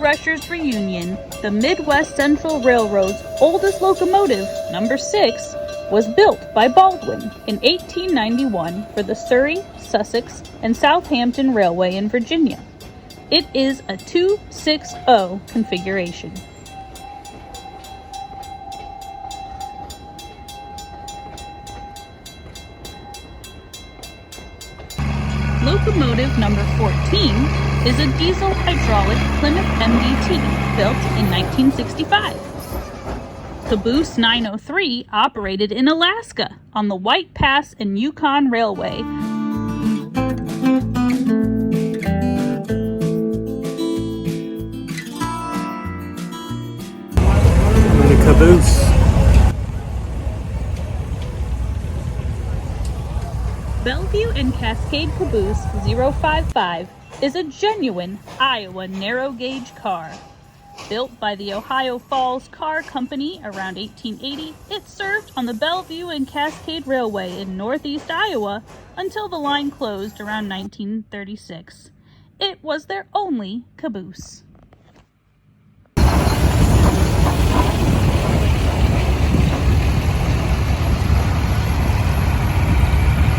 Threshers Reunion, the Midwest Central Railroad's oldest locomotive, number 6, was built by Baldwin in 1891 for the Surrey, Sussex, and Southampton Railway in Virginia. It is a 260 configuration. Locomotive number 14 is a diesel hydraulic Plymouth MDT built in 1965. Caboose 903 operated in Alaska on the White Pass and Yukon Railway. The caboose. Bellevue and Cascade Caboose 055 is a genuine Iowa narrow gauge car. Built by the Ohio Falls Car Company around 1880, it served on the Bellevue and Cascade Railway in northeast Iowa until the line closed around 1936. It was their only caboose.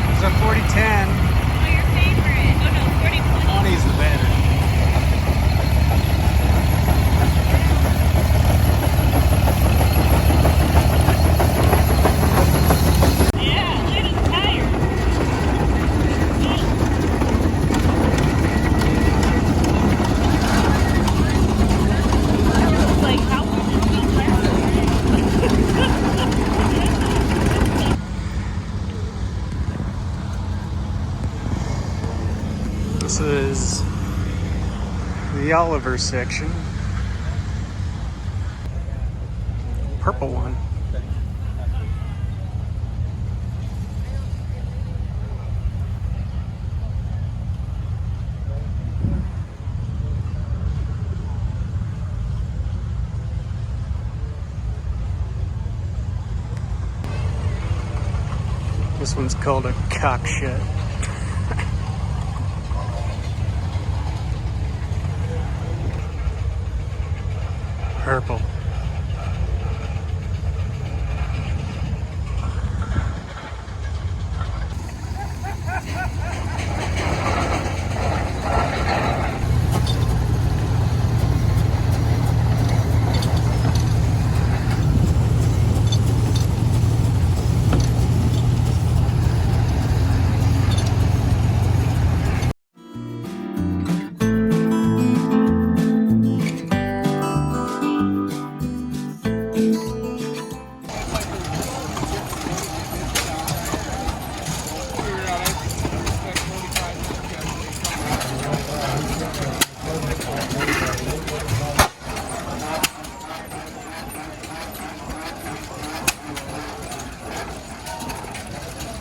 It's a 4010. Oh, your favorite. Oh no, 4020. 20 is the better. Yeah, look at his tires. It's like, how long is this last? This is the Oliver section. Purple one. This one's called a cock shed. Purple.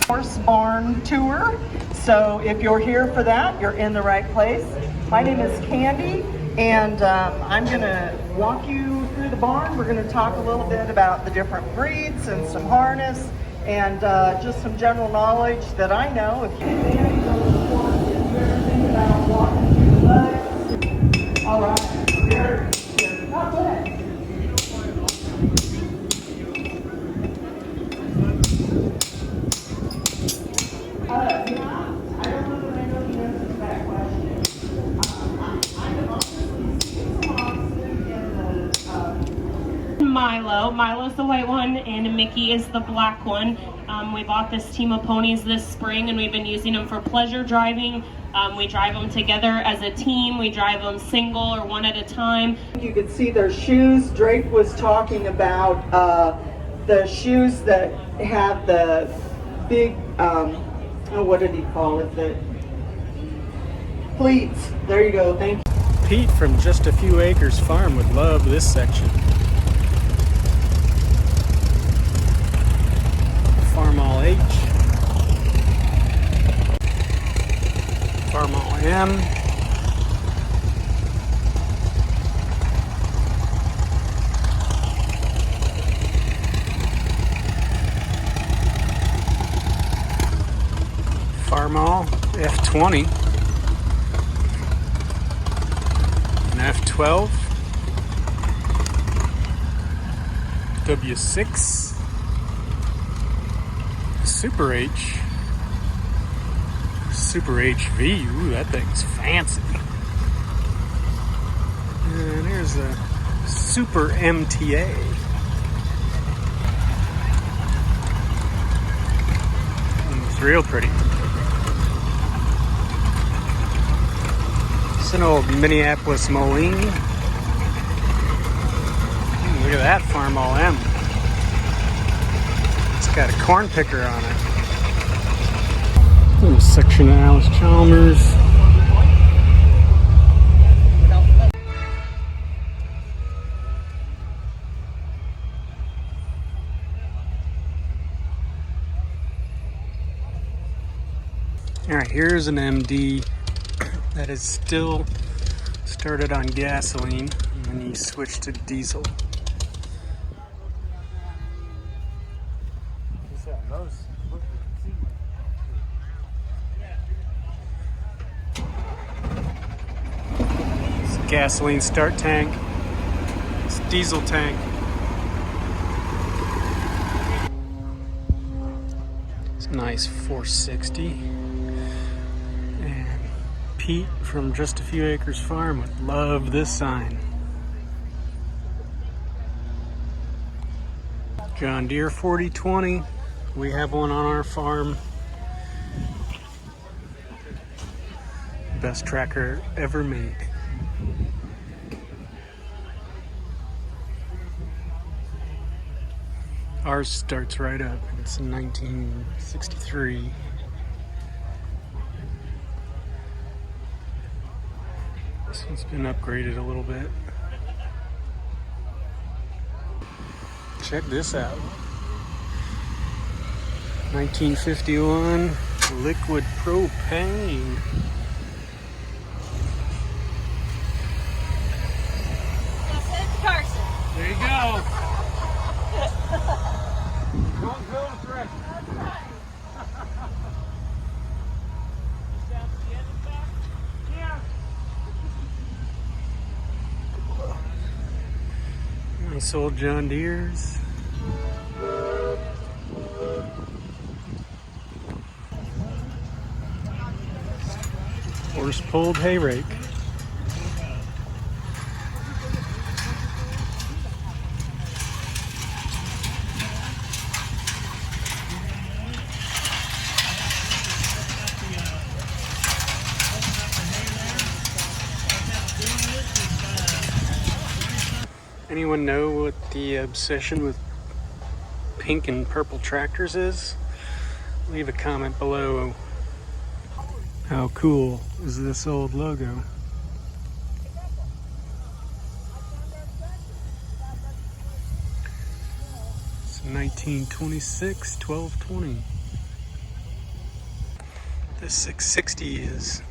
Horse barn tour. So if you're here for that, you're in the right place. My name is Candy, and I'm going to walk you through the barn. We're going to talk a little bit about the different breeds and some harness and just some general knowledge that I know. If you ever think about walking through the legs, all right. Here. Not bad. I don't know that I know the answer to that question. I can honestly see some oxen in the Milo's the white one, and Mickey is the black one. We bought this team of ponies this spring, and we've been using them for pleasure driving. We drive them together as a team. We drive them single or one at a time. You can see their shoes. Drake was talking about the shoes that have the big, what did he call it? The pleats. There you go. Thank you. Pete from Just a Few Acres Farm would love this section. Farm All H. Farm All M. Farmall F20 and F12. W6 Super H. Super HV. Ooh, that thing's fancy. And here's a Super MTA. It's real pretty. It's an old Minneapolis mowing. Look at that Farm All M. It's got a corn picker on it. Little section of Allis Chalmers. Alright, here's an MD that is still started on gasoline and then he switched to diesel. It's a gasoline start tank. It's a diesel tank. It's a nice 460. Pete from Just a Few Acres Farm would love this sign. John Deere 4020. We have one on our farm. Best tractor ever made. Ours starts right up. It's in 1963. This one's been upgraded a little bit. Check this out. 1951 liquid propane. There you go. Don't go to thresh. Nice old John Deere's. Horse pulled hay rake. Anyone know what the obsession with pink and purple tractors is? Leave a comment below. How cool is this old logo? It's 1926, 1220. This 660 is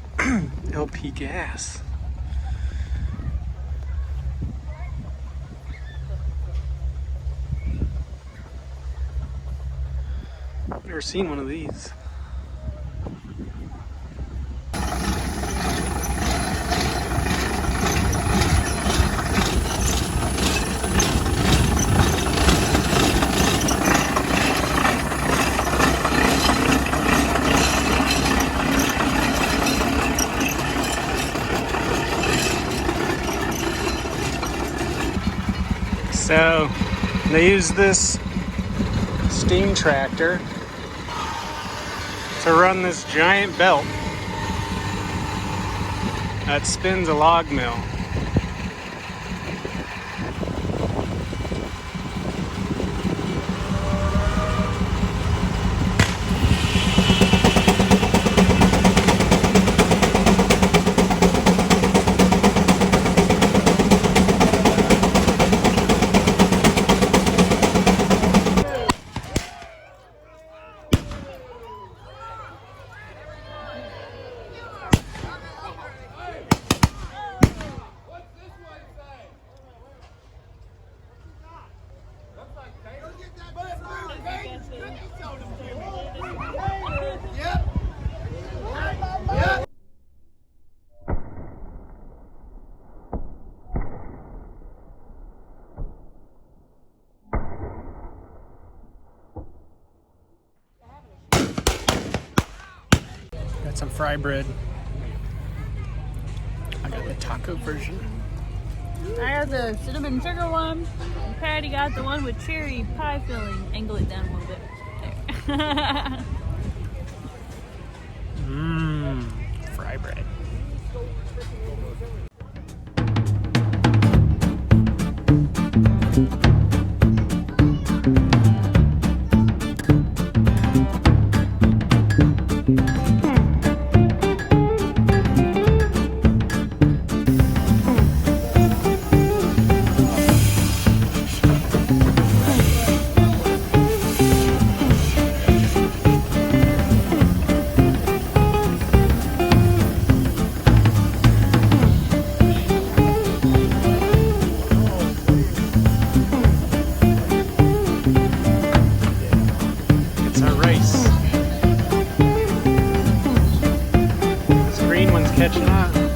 LP gas. Never seen one of these. So they use this steam tractor to run this giant belt that spins a log mill. some fry bread. I got the taco version. I got the cinnamon sugar one. And Patty got the one with cherry pie filling. Angle it down a little bit. There. Mmm, fry bread. Catching up.